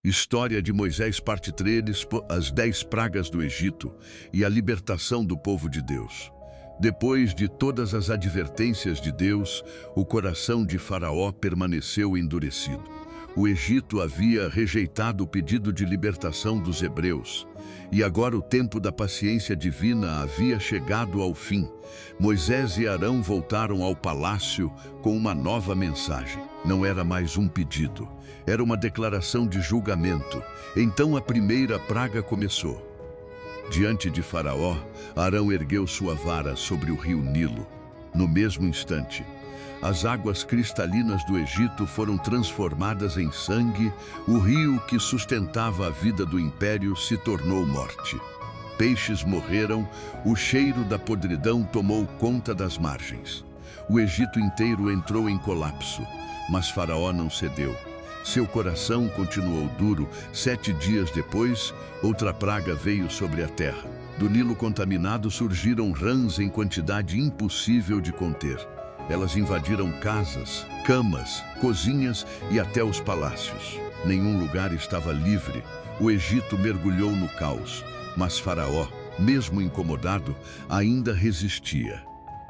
História de Moisés, parte 3, as 10 pragas do Egito e a libertação do povo de Deus. Depois de todas as advertências de Deus, o coração de Faraó permaneceu endurecido. O Egito havia rejeitado o pedido de libertação dos hebreus, e agora o tempo da paciência divina havia chegado ao fim. Moisés e Arão voltaram ao palácio com uma nova mensagem. Não era mais um pedido, era uma declaração de julgamento. Então a primeira praga começou. Diante de Faraó, Arão ergueu sua vara sobre o rio Nilo. No mesmo instante, as águas cristalinas do Egito foram transformadas em sangue, o rio que sustentava a vida do império se tornou morte. Peixes morreram, o cheiro da podridão tomou conta das margens. O Egito inteiro entrou em colapso, mas Faraó não cedeu. Seu coração continuou duro. 7 dias depois, outra praga veio sobre a terra. Do Nilo contaminado surgiram rãs em quantidade impossível de conter. Elas invadiram casas, camas, cozinhas e até os palácios. Nenhum lugar estava livre. O Egito mergulhou no caos, mas Faraó, mesmo incomodado, ainda resistia.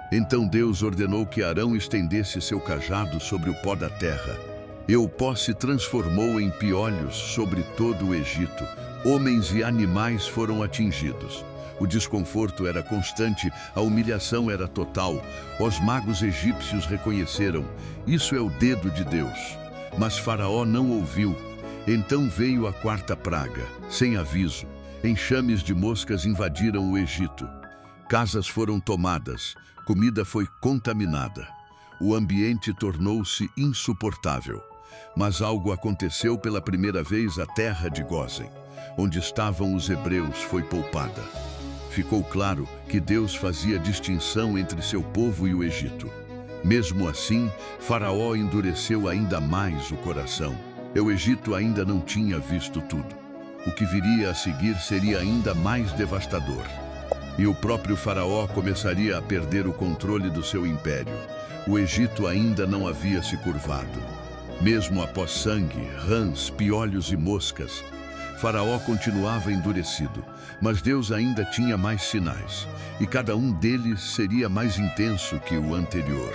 Então Deus ordenou que Arão estendesse seu cajado sobre o pó da terra. E o pó se transformou em piolhos sobre todo o Egito. Homens e animais foram atingidos. O desconforto era constante, a humilhação era total. Os magos egípcios reconheceram: isso é o dedo de Deus. Mas Faraó não ouviu. Então veio a quarta praga, sem aviso. Enxames de moscas invadiram o Egito. Casas foram tomadas, comida foi contaminada. O ambiente tornou-se insuportável. Mas algo aconteceu pela primeira vez. A terra de Gósen, onde estavam os hebreus, foi poupada. Ficou claro que Deus fazia distinção entre seu povo e o Egito. Mesmo assim, Faraó endureceu ainda mais o coração. O Egito ainda não tinha visto tudo. O que viria a seguir seria ainda mais devastador. E o próprio Faraó começaria a perder o controle do seu império. O Egito ainda não havia se curvado. Mesmo após sangue, rãs, piolhos e moscas, Faraó continuava endurecido, mas Deus ainda tinha mais sinais, e cada um deles seria mais intenso que o anterior.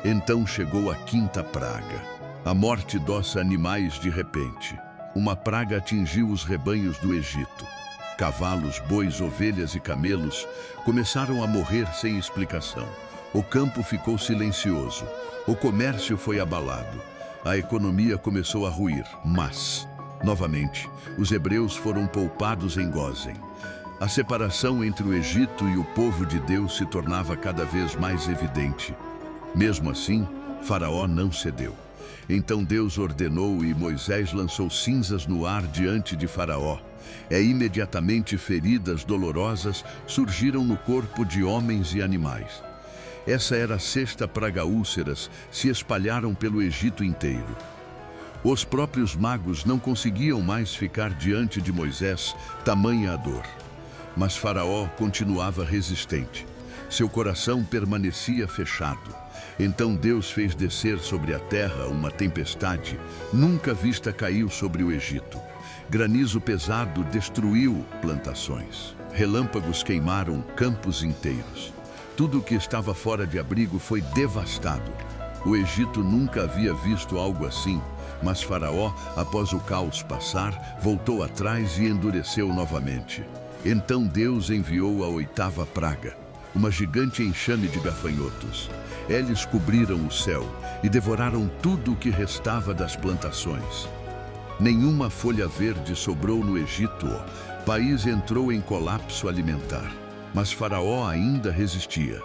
Então chegou a quinta praga, a morte dos animais de repente. Uma praga atingiu os rebanhos do Egito. Cavalos, bois, ovelhas e camelos começaram a morrer sem explicação. O campo ficou silencioso, o comércio foi abalado, a economia começou a ruir, mas, novamente, os hebreus foram poupados em Gósen. A separação entre o Egito e o povo de Deus se tornava cada vez mais evidente. Mesmo assim, Faraó não cedeu. Então Deus ordenou e Moisés lançou cinzas no ar diante de Faraó. Imediatamente feridas dolorosas surgiram no corpo de homens e animais. Essa era a sexta praga. Úlceras se espalharam pelo Egito inteiro. Os próprios magos não conseguiam mais ficar diante de Moisés, tamanha a dor. Mas Faraó continuava resistente. Seu coração permanecia fechado. Então Deus fez descer sobre a terra uma tempestade nunca vista. Caiu sobre o Egito. Granizo pesado destruiu plantações. Relâmpagos queimaram campos inteiros. Tudo o que estava fora de abrigo foi devastado. O Egito nunca havia visto algo assim, mas Faraó, após o caos passar, voltou atrás e endureceu novamente. Então Deus enviou a oitava praga, uma gigante enxame de gafanhotos. Eles cobriram o céu e devoraram tudo o que restava das plantações. Nenhuma folha verde sobrou no Egito. O país entrou em colapso alimentar. Mas Faraó ainda resistia.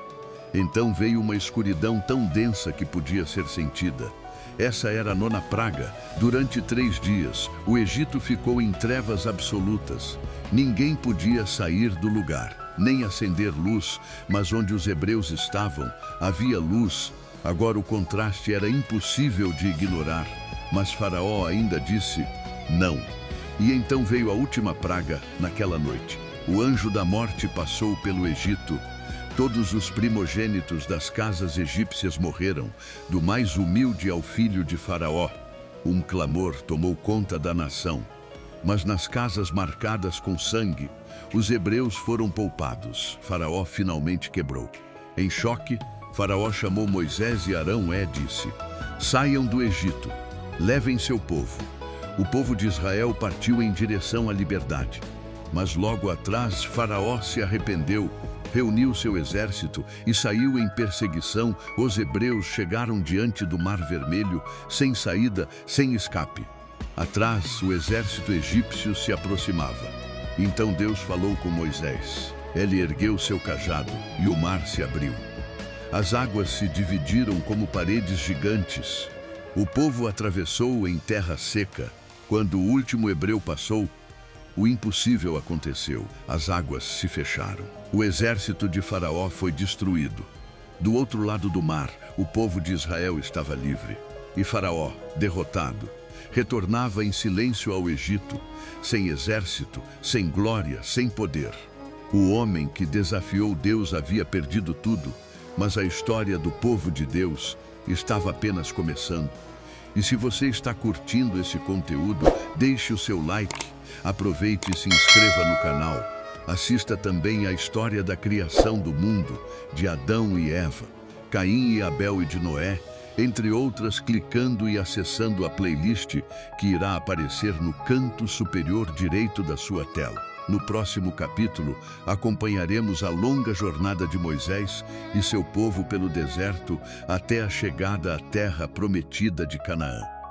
Então veio uma escuridão tão densa que podia ser sentida. Essa era a nona praga. Durante 3 dias, o Egito ficou em trevas absolutas. Ninguém podia sair do lugar, nem acender luz, mas onde os hebreus estavam, havia luz. Agora o contraste era impossível de ignorar. Mas Faraó ainda disse não. E então veio a última praga naquela noite. O anjo da morte passou pelo Egito. Todos os primogênitos das casas egípcias morreram, do mais humilde ao filho de Faraó. Um clamor tomou conta da nação. Mas nas casas marcadas com sangue, os hebreus foram poupados. Faraó finalmente quebrou. Em choque, Faraó chamou Moisés e Arão e disse: saiam do Egito, levem seu povo. O povo de Israel partiu em direção à liberdade. Mas logo atrás, Faraó se arrependeu, reuniu seu exército e saiu em perseguição. Os hebreus chegaram diante do Mar Vermelho, sem saída, sem escape. Atrás, o exército egípcio se aproximava. Então Deus falou com Moisés. Ele ergueu seu cajado e o mar se abriu. As águas se dividiram como paredes gigantes. O povo atravessou em terra seca. Quando o último hebreu passou, o impossível aconteceu. As águas se fecharam. O exército de Faraó foi destruído. Do outro lado do mar, o povo de Israel estava livre. E Faraó, derrotado, retornava em silêncio ao Egito, sem exército, sem glória, sem poder. O homem que desafiou Deus havia perdido tudo, mas a história do povo de Deus estava apenas começando. E se você está curtindo esse conteúdo, deixe o seu like, aproveite e se inscreva no canal. Assista também a história da criação do mundo, de Adão e Eva, Caim e Abel e de Noé, entre outras, clicando e acessando a playlist que irá aparecer no canto superior direito da sua tela. No próximo capítulo, acompanharemos a longa jornada de Moisés e seu povo pelo deserto até a chegada à terra prometida de Canaã.